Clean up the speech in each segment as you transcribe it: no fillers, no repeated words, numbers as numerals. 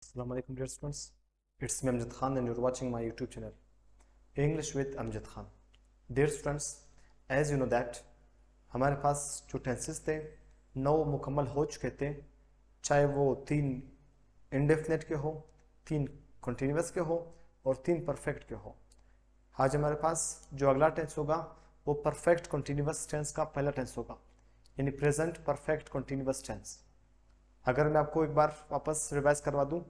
Assalamu alaikum dear students. It's me Amjad Khan and you're watching my YouTube channel English with Amjad Khan. Dear students, as you know that हमारे पास जो tenses थे 9 मुकम्मल हो चुके थे, चाहे वो 3 इंडेफिनेट के हो, 3 कंटिन्यूअस के हो और 3 परफेक्ट के हो। आज हमारे पास जो अगला टेंस होगा वो परफेक्ट कंटिन्यूअस टेंस का पहला टेंस होगा, यानी प्रेजेंट परफेक्ट कंटिन्यूअस टेंस। अगर मैं आपको एक बार वापस रिवाइज करवा दूं,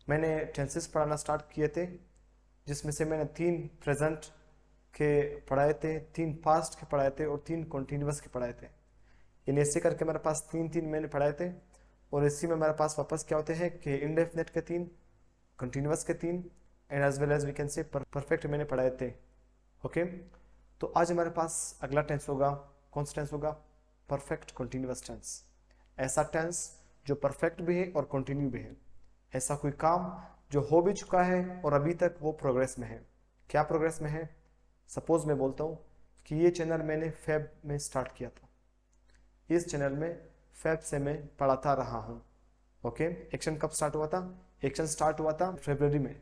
मैंने टेंसेस पढ़ाना स्टार्ट किए थे जिसमें से मैंने 3 प्रेजेंट के पढ़ाए थे, 3 पास्ट के पढ़ाए थे और 3 कंटिन्यूअस के पढ़ाए थे। यानी ऐसे करके मेरे पास 3 मैंने पढ़ाए थे और इसी में मेरे पास वापस क्या होते हैं कि इंडेफिनेट के 3, कंटिन्यूअस के 3 and as well as we can say perfect मैंने पढ़ाए थे। ओके, तो आज हमारे पास अगला टेंस होगा, कौन सा टेंस होगा? Perfect continuous tense. ऐसा टेंस जो परफेक्ट भी है और कंटिन्यू भी है। ऐसा कोई काम जो हो भी चुका है और अभी तक वो प्रोग्रेस में है। क्या प्रोग्रेस में है? सपोज मैं बोलता हूँ कि ये चैनल मैंने फेब में स्टार्ट किया था, इस चैनल में फेब से मैं पढ़ाता रहा हूँ। ओके, एक्शन कब स्टार्ट हुआ था? एक्शन स्टार्ट हुआ था फरवरी में।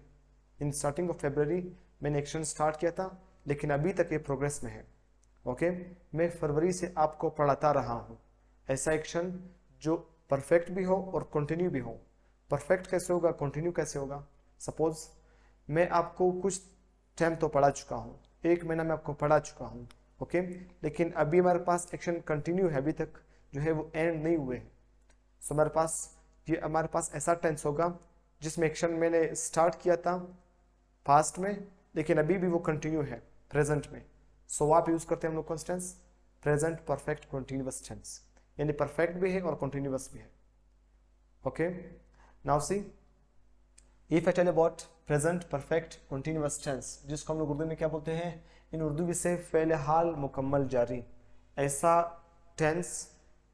इन स्टार्टिंग ऑफ फरवरी मैंने एक्शन स्टार्ट किया था, लेकिन अभी तक ये प्रोग्रेस में है। ओके, मैं फरवरी से आपको पढ़ाता रहा हूँ। ऐसा एक्शन जो परफेक्ट भी हो और कंटिन्यू भी हो। परफेक्ट कैसे होगा, कंटिन्यू कैसे होगा? सपोज मैं आपको कुछ टाइम तो पढ़ा चुका हूँ, 1 महीना मैं आपको पढ़ा चुका हूँ। ओके, लेकिन अभी हमारे पास एक्शन कंटिन्यू है, अभी तक जो है वो एंड नहीं हुए हैं। सो हमारे पास ऐसा टेंस होगा जिसमें एक्शन मैंने स्टार्ट किया था पास्ट में, लेकिन अभी भी वो कंटिन्यू है प्रेजेंट में। सो वहाँ पे यूज करते हैं हम लोग कौन सा tense? Present perfect continuous tense, यानी परफेक्ट भी है और कंटिन्यूअस भी है। Okay, now see if I tell about present perfect continuous tense, जिसको हम लोग उर्दू में क्या बोलते हैं? इन उर्दू में से फ़ेल हाल मुकम्मल जारी। ऐसा टेंस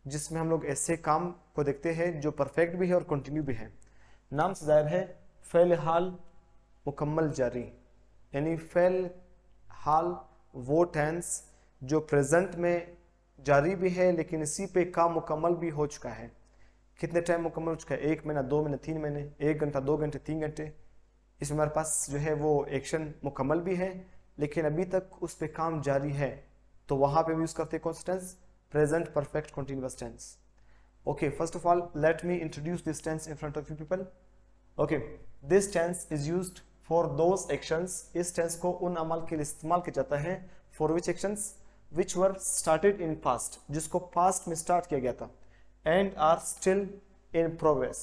जिसमें हम लोग ऐसे काम को देखते हैं जो परफेक्ट भी है और कंटिन्यू भी है। नाम से जाहिर है फ़ेल हाल मुकम्मल जारी, यानी फ़ेल हाल वो टेंस जो प्रेजेंट में जारी भी है, लेकिन इसी पे काम मुकम्मल भी हो चुका है। कितने टाइम मुकम्मल हो चुका है? 1 महीना, 2 महीने, 3 महीने, 1 घंटा, 2 घंटे, 3 घंटे। इसमें हमारे पास जो है वो एक्शन मुकम्मल भी है, लेकिन अभी तक उस पर काम जारी है। तो वहाँ पे भी यूज़ करते हैं कौन सा tense? Present perfect continuous tense. Okay, first of all let me introduce this tense in front of you people. Okay, this tense is used for those actions. इस टेंस को उन अमल के लिए इस्तेमाल किया जाता है। For which actions? Which were started in past, जिसको पास्ट में स्टार्ट किया गया था, and are still in progress,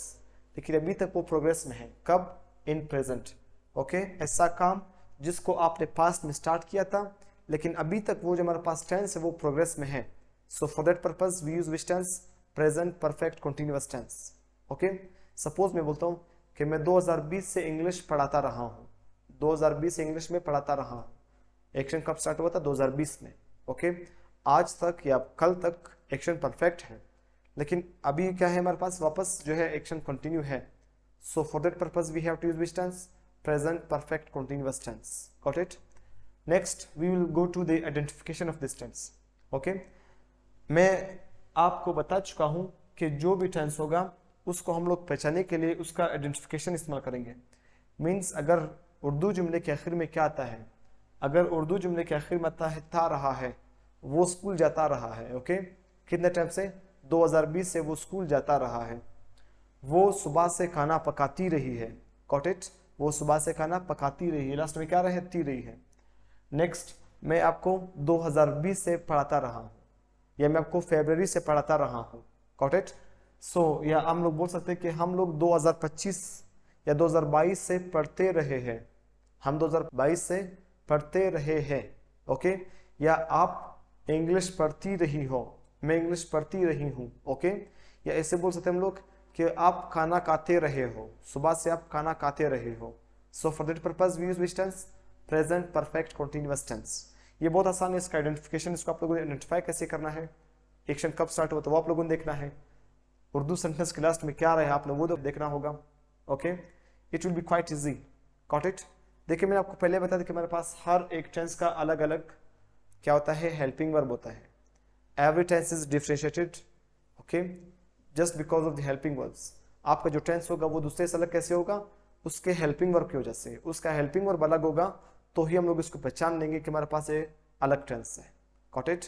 लेकिन अभी तक वो प्रोग्रेस में है। कब? In present. ओके, ऐसा काम जिसको आपने पास्ट में स्टार्ट किया था, लेकिन अभी तक वो जो हमारे पास टेंस है वो प्रोग्रेस में है। So for that purpose we use which tense? Present perfect continuous tense. Okay, suppose मैं बोलता हूँ कि मैं 2020 से इंग्लिश पढ़ाता रहा हूँ, 2020 से इंग्लिश में पढ़ाता रहा हूँ। एक्शन कब स्टार्ट हुआ था? 2020 में। ओके, आज तक या कल तक एक्शन परफेक्ट है, लेकिन अभी क्या है हमारे पास? वापस जो है एक्शन कंटिन्यू है। So for that purpose we have to use which tense? Present perfect continuous tense. Got it? Next we will go to the identification of this tense. Okay, मैं आपको बता चुका हूं कि जो भी टेंस होगा उसको हम लोग पहचानने के लिए उसका आइडेंटिफिकेशन इस्तेमाल करेंगे। मीन्स अगर उर्दू जुमले के आखिर में क्या आता है, अगर उर्दू जुमले के आखिर में आता है ता रहा है, वो स्कूल जाता रहा है। ओके, कितने टाइम से? 2020 से वो स्कूल जाता रहा है। वो सुबह से खाना पकाती रही है। Got it? वो सुबह से खाना पकाती रही है, लास्ट में क्या रहती रही है। नेक्स्ट, मैं आपको 2020 से पढ़ाता रहा हूँ, या मैं आपको फरवरी से पढ़ाता रहा हूँ। Got it? सो या हम लोग बोल सकते हैं कि हम लोग 2025 या 2022 से पढ़ते रहे हैं, हम 2022 से पढ़ते रहे हैं। ओके, या आप इंग्लिश पढ़ती रही हो, मैं इंग्लिश पढ़ती रही हूँ। ओके, या ऐसे बोल सकते हैं हम लोग कि आप खाना खाते रहे हो, सुबह से आप खाना खाते रहे हो। So for that purpose we use which tense? Present perfect continuous tense. ये बहुत आसान है इसका आइडेंटिफिकेशन। इसको आप लोगों ने आइडेंटिफाई कैसे करना है, एक्शन कब स्टार्ट हुआ तो वो आप लोगों ने देखना है, उर्दू सेंटेंस के लास्ट में क्या रहे आपने वो तो देखना होगा। Okay, it will be quite easy. Got it? देखिए मैंने आपको पहले बता दिया कि हमारे पास हर एक टेंस का अलग अलग क्या होता है? हेल्पिंग वर्ब होता है। Every tense is differentiated, okay, just because of the helping verbs. आपका जो टेंस होगा वो दूसरे से अलग कैसे होगा, उसके हेल्पिंग वर्ब की वजह से। उसका हेल्पिंग वर्ब अलग होगा तो ही हम लोग इसको पहचान लेंगे कि हमारे पास ये अलग टेंस है। Got it.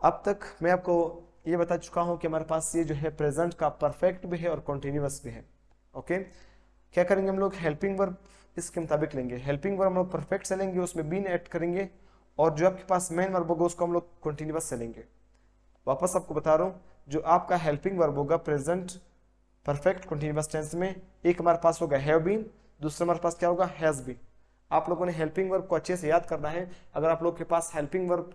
अब तक मैं आपको ये बता चुका हूं कि हमारे पास ये जो है प्रेजेंट का परफेक्ट भी है और कॉन्टिन्यूअस भी है। ओके, क्या करेंगे हम लोग, हेल्पिंग वर्ब इसके मुताबिक लेंगे। हेल्पिंग वर्ब हम लोग परफेक्ट से लेंगे, उसमें बीन ऐड करेंगे, और जो आपके पास मेन वर्ब होगा उसको हम लोग कॉन्टिन्यूअस से लेंगे। वापस आपको बता रहा हूँ, जो आपका हेल्पिंग वर्ब होगा प्रेजेंट परफेक्ट कॉन्टिन्यूअस टेंस में, एक हमारे पास होगा हैव बीन, दूसरा हमारे पास क्या होगा, हैज बीन। आप लोगों ने हेल्पिंग वर्ब को अच्छे से याद करना है। अगर आप लोग के पास हेल्पिंग वर्ब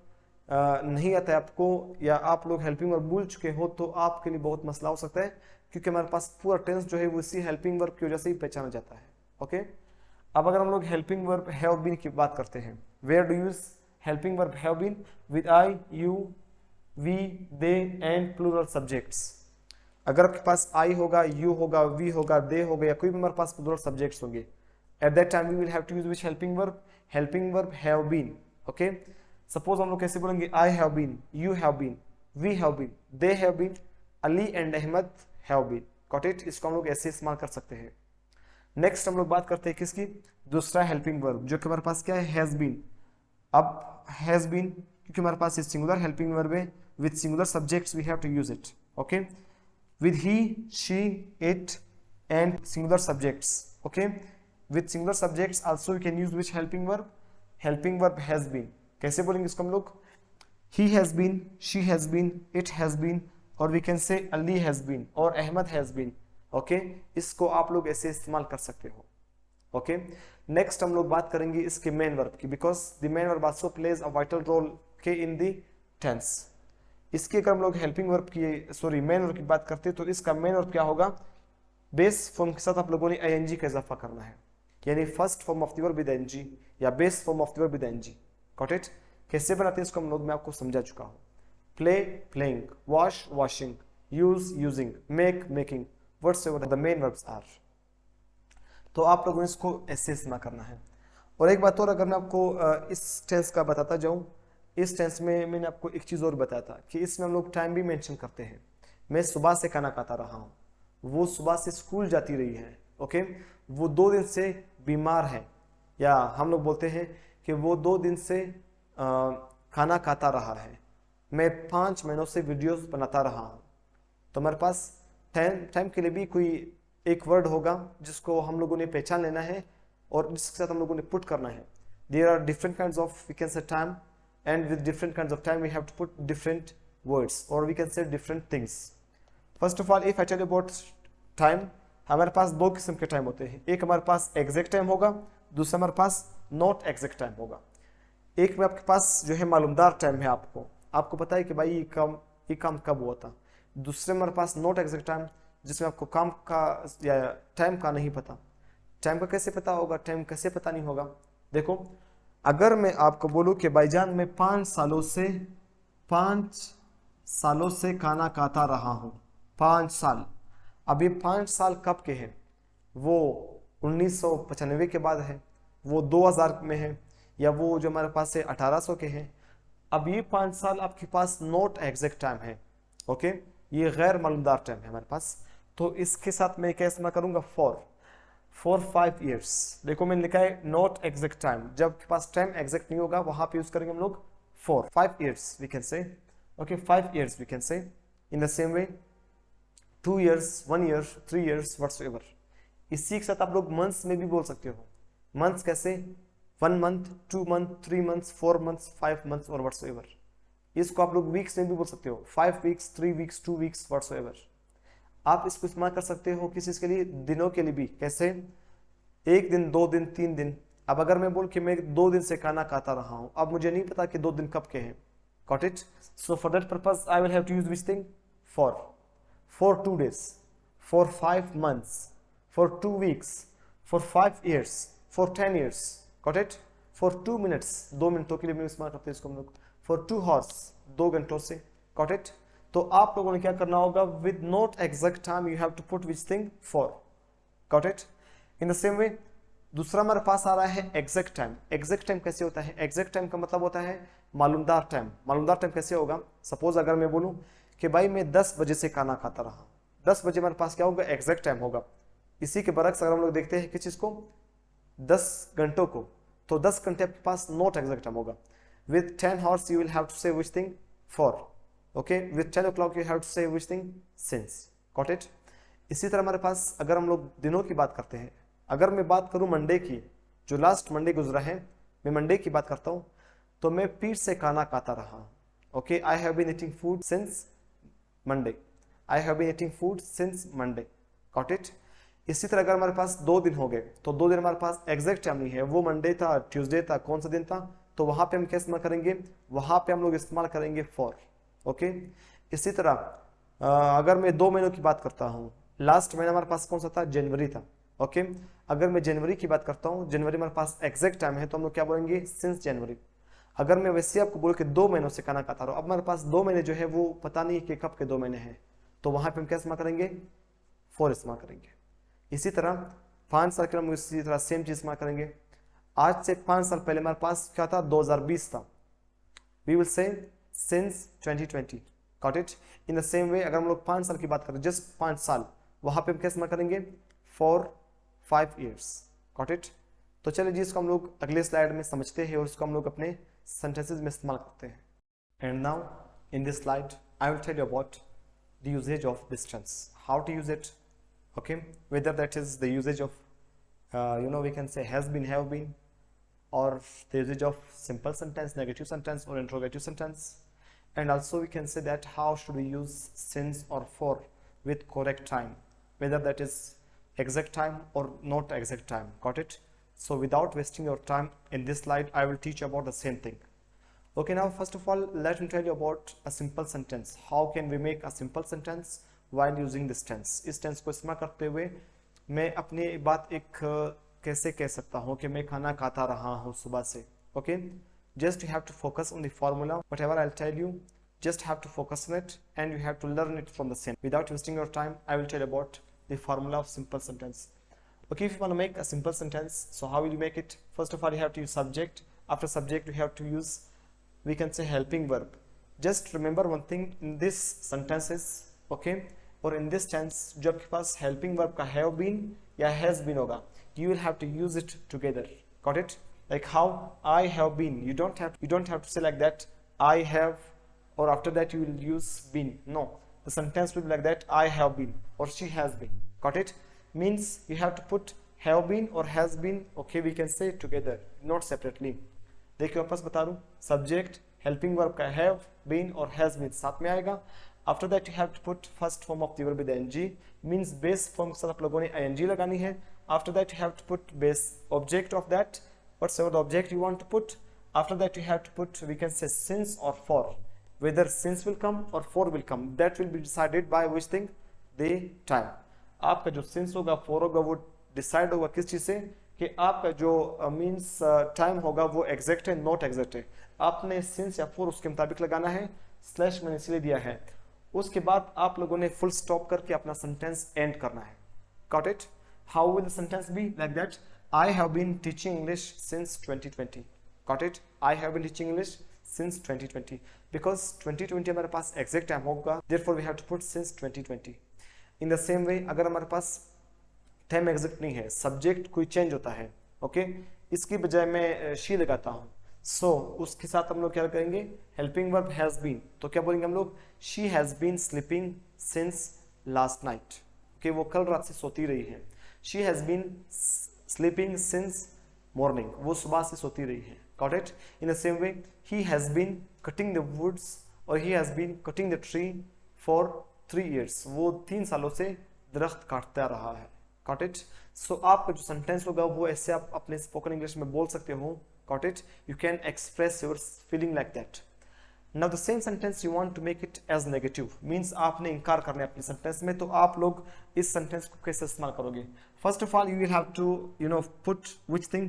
नहीं आता है आपको, या आप लोग हेल्पिंग वर्ब भूल चुके हो, तो आपके लिए बहुत मसला हो सकता है, क्योंकि हमारे पास पूरा टेंस जो है वो इसी हेल्पिंग वर्ब की वजह से ही पहचाना जाता है। ओके, अब अगर हम लोग हेल्पिंग वर्ब हैव बीन की बात करते हैं, where do use helping verb have been, with I, you, we, they and plural subjects. अगर आपके पास आई होगा, यू होगा, वी होगा, दे होगा, या कोई भी हमारे पास प्लूरल सब्जेक्ट्स होंगे, at that time we will have to use which helping verb have been. Okay, suppose हम लोग कैसे बोलेंगे, I have been, you have been, we have been, they have been, Ali and Ahmad have been. Got it. इसको हम लोग ऐसे इस्तेमाल कर सकते हैं। नेक्स्ट हम लोग बात करते हैं किसकी, दूसरा हेल्पिंग वर्ब, जो कि हमारे पास क्या है, हैज बीन। अब हैज बीन क्योंकि हमारे पास ये सिंगुलर हेल्पिंग वर्ब है, with singular subjects we have to use it. Okay, with he, she, it and singular subjects. Okay, with singular subjects also we can use which helping verb has been। कैसे बोलेंगे इसको हम लोग, he has been, she has been, it has been, और we can say Ali has been और Ahmad has been। okay, इसको आप लोग ऐसे इस्तेमाल कर सकते हो। okay, next हम लोग बात करेंगे इसके मेन वर्ब की, because the main verb also plays a vital role के in the tense। इसके अगर हम लोग हेल्पिंग वर्ब की मेन वर्ब की बात करते हैं, तो इसका मेन वर्ब क्या होगा, बेस फॉर्म के साथ आप लोगों ने आईएनजी का इजाफा करना है, यानी first form of the verb with NG या base form of the verb with NG. Got it. कैसे बनाते हैं इसको हम लोग, मैं आपको समझा चुका हूँ। Play playing, wash washing, use using, make making, whatever the main verbs are. तो आप लोगों ने इसको ऐसे इस्तेमाल करना है। और एक बात और अगर मैं आपको इस टेंस का बताता जाऊँ, इस टेंस में मैंने आपको एक चीज़ और बताया था कि इसमें हम लोग टाइम भी मेंशन करते हैं। मैं सुबह से खाना खाता रहा हूँ, वो सुबह से स्कूल जाती रही है। ओके, वो 2 दिन से बीमार है, या हम लोग बोलते हैं कि वो 2 दिन से खाना खाता रहा है। मैं 5 महीनों से वीडियोस बनाता रहा हूँ। तो हमारे पास टाइम के लिए भी कोई एक वर्ड होगा जिसको हम लोगों ने पहचान लेना है और जिसके साथ हम लोगों ने पुट करना है। There are different kinds of we can say time, and with different kinds of time we have to put different words or we can say different things। first of all if I tell you about time, हमारे पास 2 किस्म के time होते हैं। एक हमारे पास exact time होगा, दूसरा हमारे पास नॉट एग्जैक्ट टाइम होगा। एक में आपके पास जो है मालूमदार टाइम है, आपको पता है कि भाई ये काम कब हुआ था। दूसरे हमारे पास नॉट एग्जैक्ट टाइम, जिसमें आपको काम का या टाइम का नहीं पता। टाइम का कैसे पता होगा, टाइम कैसे पता नहीं होगा। देखो, अगर मैं आपको बोलूं कि भाईजान मैं 5 सालों से खाना खाता रहा हूं, 5 साल। अब ये 5 साल कब के हैं, वो 1995 के बाद है, वो 2000 में है, या वो जो हमारे पास है 1800 के हैं। अब ये 5 साल आपके पास नॉट एग्जैक्ट टाइम है। ओके, ये गैर मालूमदार टाइम है हमारे पास। तो इसके साथ मैं क्या इस्तेमाल करूंगा, फॉर 5 years। देखो मैंने लिखा है नॉट एग्जैक्ट टाइम, जब आपके पास टाइम एग्जैक्ट नहीं होगा वहां पे यूज करेंगे हम लोग for 5 years we can say. Okay, 5 years we can say. In the same way 2 years, 1 year, 3 years, whatsoever. इसी के साथ आप लोग मंथ्स में भी बोल सकते हो। मंथ्स कैसे, 1 month, 2 month, 3 months, 4 months, 5 months और व्हाटसएवर। इसको आप लोग वीक्स में भी बोल सकते हो, 5 weeks, 3 weeks, 2 weeks, व्हाटसएवर। आप इसको इस्तेमाल कर सकते हो किसी चीज के लिए, दिनों के लिए भी। कैसे, 1 दिन, 2 दिन, 3 दिन। अब अगर मैं बोल कि मैं 2 दिन से खाना खाता रहा हूं, अब मुझे नहीं पता कि 2 दिन कब के हैं। Got it. So for that purpose I will have to use which thing, for 2 days, for 5 months, for 2 weeks, for 5 years, for 10 years। Got it. For 2 minutes, 2 मिनटों के लिए भी इस्तेमाल करते हैं इसको हम लोग। फॉर 2 hours, 2 घंटों से। Got it. तो आप लोगों ने क्या करना होगा, with not exact time you have to put which thing, for. Got it. In the same way दूसरा हमारे पास आ रहा है एग्जैक्ट टाइम। एग्जैक्ट टाइम कैसे होता है, एग्जैक्ट टाइम का मतलब होता है मालूमदार टाइम। मालूमदार टाइम कैसे होगा, सपोज अगर मैं बोलूं कि भाई मैं 10 बजे से खाना खाता रहा, 10 बजे हमारे पास क्या होगा, एग्जैक्ट टाइम होगा। इसी के बरक्स अगर हम लोग देखते हैं किस चीज़ को, 10 घंटों को, तो 10 घंटे आपके पास नॉट एग्जैक्ट टाइम होगा। With 10 hours you will have to say which thing, for, okay. With 10 o'clock you have to say which thing, since, got it. इसी तरह हमारे पास अगर हम लोग दिनों की बात करते हैं, अगर मैं बात करूं मंडे की, जो लास्ट मंडे गुजरा है, मैं मंडे की बात करता हूं, तो मैं पीठ से खाना खाता रहा, okay. I have been eating food since Monday, I have been eating food since Monday, got it. इसी तरह अगर हमारे पास 2 दिन हो गए, तो 2 दिन हमारे पास एग्जैक्ट टाइम नहीं है, वो मंडे था, ट्यूसडे था, कौन सा दिन था, तो वहां पे हम क्या इस्तेमाल करेंगे, वहां पे हम लोग इस्तेमाल करेंगे फॉर, ओके। इसी तरह अगर मैं 2 महीनों की बात करता हूँ, लास्ट महीना हमारे पास कौन सा था, जनवरी था, ओके। अगर मैं जनवरी की बात करता हूँ, जनवरी हमारे पास एग्जैक्ट टाइम है, तो हम लोग क्या बोलेंगे, सिंस जनवरी। अगर मैं वैसे आपको बोलूँ कि 2 महीनों से खाना खाता रहा हूँ, अब हमारे पास 2 महीने जो है वो पता नहीं कि कब के 2 महीने हैं, तो वहां पे हम क्या इस्तेमाल करेंगे, फॉर इस्तेमाल करेंगे। इसी तरह 5 साल के लिए हम इसी तरह सेम चीज इस्तेमाल करेंगे। आज से 5 साल पहले हमारे पास क्या था, 2020 था, we will say since 2020, got it. In the same way अगर हम लोग 5 साल की बात करें, जस्ट 5 साल, वहां पे हम क्या इस्तेमाल करेंगे, फॉर 5 years, गॉट इट। तो चलिए जी, इसको हम लोग अगले स्लाइड में समझते हैं और इसको हम लोग अपने सेंटेंसेस में इस्तेमाल करते हैं। And now in this slide I will tell you about the usages of this tense, how to use it, okay, whether that is the usage of we can say has been, have been, or the usage of simple sentence, negative sentence, or interrogative sentence. And also we can say that how should we use since or for with correct time, whether that is exact time or not exact time, got it. So without wasting your time, in this slide I will teach you about the same thing. Okay, now first of all let me tell you about a simple sentence. How can we make a simple sentence while using this tense? इस टेंस को इस्तेमाल करते हुए मैं अपनी बात एक कैसे कह सकता हूँ कि मैं खाना खाता रहा हूँ सुबह से, okay. Just you have to focus on the formula, whatever I will tell you, just have to focus on it and you have to learn it from the same. Without wasting your time, I will tell you about the formula of simple sentence. Okay, if you want to make a simple sentence, so how will you make it? First of all, you have to use subject. After subject, you have to use, we can say, helping verb. Just remember one thing in this sentences, okay, और in this tense जो आपके पास helping verb का have been या has been होगा, you will have to use it together, got it? Like how I have been, you don't have to say like that I have or after that you will use been. No, the sentence will be like that I have been or she has been, got it? Means you have to put have been or has been, okay, we can say together, not separately. देखिए वापस बता दूं, subject helping verb का have been और has been साथ में आएगा। After that you have to put first form of the verb with the ing, means base form के साथ आप लोगों ने ing लगानी है। After that you have to put base object of that, whatsoever the object you want to put. After that you have to put, we can say, since or for, whether since will come or for will come, that will be decided by which thing, the time. आपका जो since होगा, for होगा, वो decide होगा किस चीज से, कि आपका जो मीन्स टाइम होगा वो एग्जैक्ट है, नॉट एग्जैक्ट है। आपने since या for उसके मुताबिक लगाना है, स्लैश मैंने इसलिए दिया है। उसके बाद आप लोगों ने फुल स्टॉप करके अपना सेंटेंस एंड करना है, got it. How will the sentence be like that, I have been teaching English since 2020, got it. I have been teaching English since 2020, because 2020 हमारे पास एग्जैक्ट टाइम होगा, therefore we have to put since 2020। In the same way अगर हमारे पास time exact नहीं है, subject कोई change होता है, ओके, इसकी बजाय मैं शी लगाता हूँ, सो उसके साथ हम लोग क्या करेंगे, हेल्पिंग वर्ब हैज बीन, तो क्या बोलेंगे हम लोग, she has been sleeping since last night, okay, वो कल रात से सोती रही है। She has been sleeping since morning, वो सुबह से सोती रही है, got it. In the same way he has been cutting the woods और he has been cutting the tree for 3 years, वो 3 सालों से दरख्त काटता रहा है, गॉट इट। सो आपका जो सेंटेंस होगा वो ऐसे आप अपने स्पोकन इंग्लिश में बोल सकते हो, got it, you can express your feeling like that. Now the same sentence you want to make it as negative, means आपने इनकार करना है अपने सेंटेंस में, तो आप लोग इस सेंटेंस को कैसे इस्तेमाल करोगे? First of all you will have to put which thing,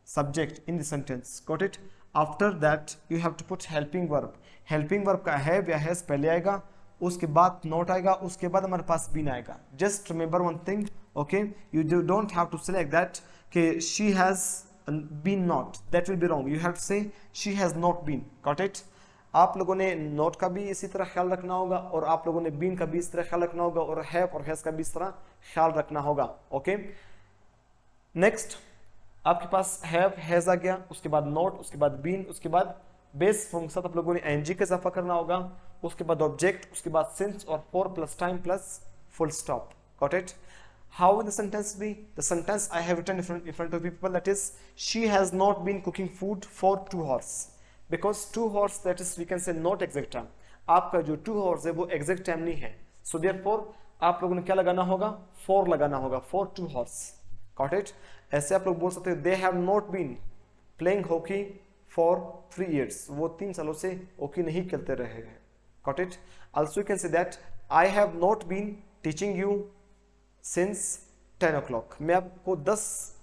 subject in the sentence, got it. After that you have to put helping verb, helping verb का have या has पहले आएगा, उसके बाद not आएगा, उसके बाद हमारे पास been आएगा। Just remember one thing, okay, you don't have to say like that कि she has been not, that will be wrong, you have to say she has not been, got it. आप लोगों ने note का भी इसी तरह ख्याल रखना होगा और आप लोगों ने बीन का भी इस तरह ख्याल रखना होगा और हैव और हैज का भी इस तरह ख्याल रखना होगा। ओके, नेक्स्ट आपके पास हैव हैज आ गया, उसके बाद नोट, उसके बाद बीन, उसके बाद बेस फॉर्म के साथ आप लोगों ने एनजी का इजाफा करना होगा, उसके बाद ऑब्जेक्ट, उसके बाद सिंस और for plus time plus full stop. Got it? How will the sentence be? The sentence I have written in front of people, that is, she has not been cooking food for 2 hours. Because 2 hours, that is, we can say not exact time. आपका जो 2 hours है वो exact time नहीं है. So therefore आप लोगों ने क्या लगाना होगा? For लगाना होगा, for 2 hours. Got it? ऐसे आप लोग बोल सकते हो, they have not been playing hockey for 3 years. वो 3 सालों से hockey नहीं खेलते रहे हैं. Got it? Also you can say that I have not been teaching you since 10 o'clock. मैं आपको 10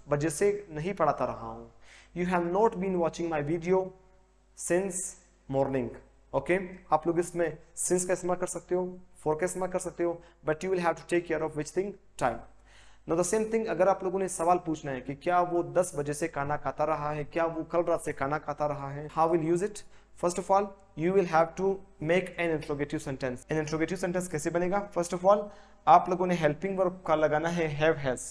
बजे से नहीं पढ़ाता रहा हूँ. You have not been watching my video since morning. Okay? आप लोग इसमें since का इस्तेमाल कर सकते हो, for का इस्तेमाल कर सकते हो, but you will have to take care of which thing? Time. Now the same thing, अगर आप लोगों ने सवाल पूछना है कि क्या वो 10 बजे से खाना खाता रहा है, क्या वो कल रात से खाना खाता रहा है, how will use it? First of all, you will have to make an interrogative sentence. An interrogative sentence कैसे बनेगा? First of all, आप लोगों ने helping verb का लगाना है have has.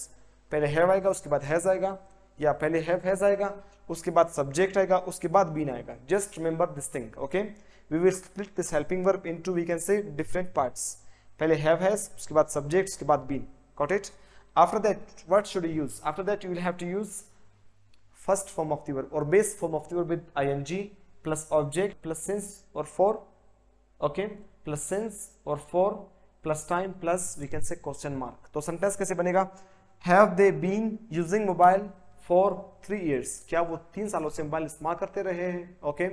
पहले have आएगा, उसके बाद has आएगा, या पहले have has आएगा, उसके बाद subject आएगा, उसके बाद bean आएगा. Just remember this thing, okay? We will split this helping verb into, we can say, different parts. पहले have has, उसके बाद subject, उसके बाद bean. Got it? After that, what should you use? After that, you will have to use first form of the verb or base form of the verb with ing plus object plus since or for, okay, plus since or for plus time plus we can say question mark. तो sentence कैसे बनेगा? Have they been using mobile for 3 years? क्या वो 3 सालों से mobile इस्तेमाल करते रहे हैं? Okay.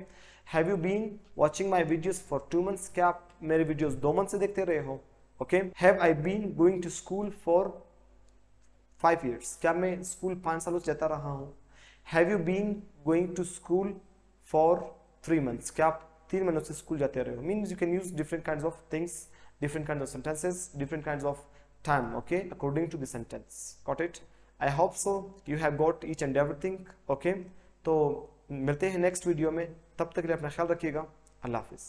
Have you been watching my videos for 2 months? क्या आप मेरे वीडियोस 2 मंथ से देखते रहे हो? Okay. Have I been going to school for 5 years? क्या मैं स्कूल 5 सालों से जाता रहा हूँ? Have you been going to school for 3 months? क्या आप 3 महीनों से स्कूल जाते रहे हो? Means you can use different kinds of things, different kinds of sentences, different kinds of time, okay, according to the sentence. Got it? I hope so you have got each and everything. Okay, तो मिलते हैं next video में, तब तक के लिए अपना ख्याल रखिएगा. अल्लाह हाफिज़.